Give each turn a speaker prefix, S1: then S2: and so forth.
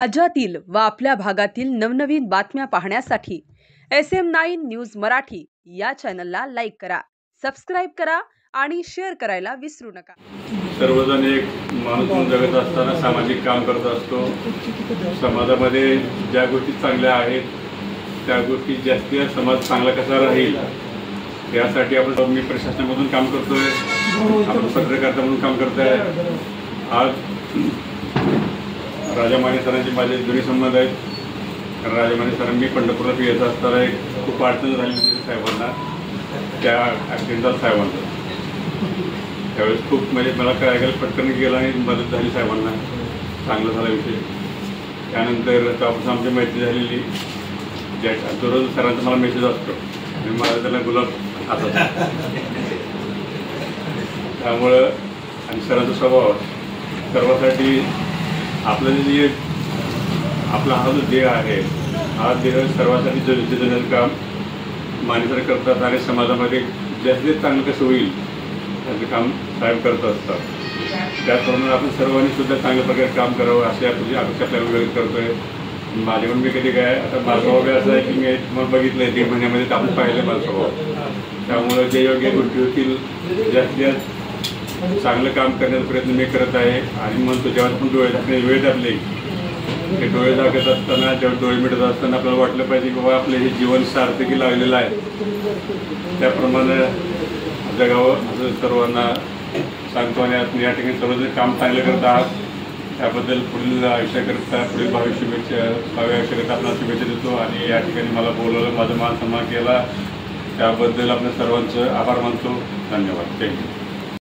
S1: राज्यातील व आपल्या भागातील नवनवीन बातम्या पाहण्यासाठी SM9 न्यूज मराठी या चॅनलला लाईक करा, सबस्क्राइब करा आणि शेअर करायला विसरू नका।
S2: सर्वजण एक माणूस म्हणून जगत असताना सामाजिक काम करत असतो। समाजामध्ये ज्या गोष्टी चांगल्या आहेत त्या गोष्टी जास्तीत समाज चांगला कसा राहील यासाठी मी प्रशासनामधून काम करतोय, आपण पत्रकारिता म्हणून काम करतोय। आज राजा माने सरांचे माझे जुने संबंध आहेत, कारण राजा माने सरांनी पंढरपूरला येत असताना एक खूप अडचण झाली साहेबांना, त्या ॲक्सिडेंटचा साहेबांचा त्यावेळेस खूप म्हणजे मला काय गेलं पटकन गेला आणि मदत झाली साहेबांना, चांगला झाला विषय। त्यानंतर तेव्हापासून आमची मैत्री झालेली, ज्या दररोज सरांचा मला मेसेज असतो आणि मला त्याला गुलाब हातात, त्यामुळं आणि सरांचा स्वभाव सर्वासाठी आपलं जे आपला हा जो देह आहे हा देह सर्वांसाठी जगण्याचं काम मानेसर करतात आणि समाजामध्ये जास्तीत चांगलं कसं होईल त्याचं काम साहेब करत असतात। त्याचप्रमाणे आपण सर्वांनी सुद्धा चांगल्या प्रकारे काम करावं अशी आपली अपेक्षा आपल्याला व्यक्त करतोय। माझे पण मी कधी काय आता माझा स्वभाव असं आहे की मी तुम्हाला बघितलं आहे 1.5 महिन्यामध्ये आपण पाहिलं माझा स्वभाव, त्यामुळं जे योग्य गोष्टी होतील जास्तीत जास्त चांगलं काम करण्याचा प्रयत्न मी करत आहे। आणि म्हणतो जेव्हा आपण डोळे झाकणे वेळ टाकले ते डोळे झाकत असताना जेव्हा डोळे मिटत असताना आपल्याला वाटलं पाहिजे की बाबा आपलं हे जीवन सार्थकी लागलेलं आहे, त्याप्रमाणे जगावं असं सर्वांना सांगतो। आणि या ठिकाणी सर्वजण काम चांगलं करत आहात त्याबद्दल पुढील आयुष्याकरता पुढील भावी आयुष्याकरता आपल्याला शुभेच्छा देतो। आणि या ठिकाणी मला बोलवलं, माझा मान सन्मान केला त्याबद्दल आपल्या सर्वांचं आभार मानतो। धन्यवाद, थँक्यू।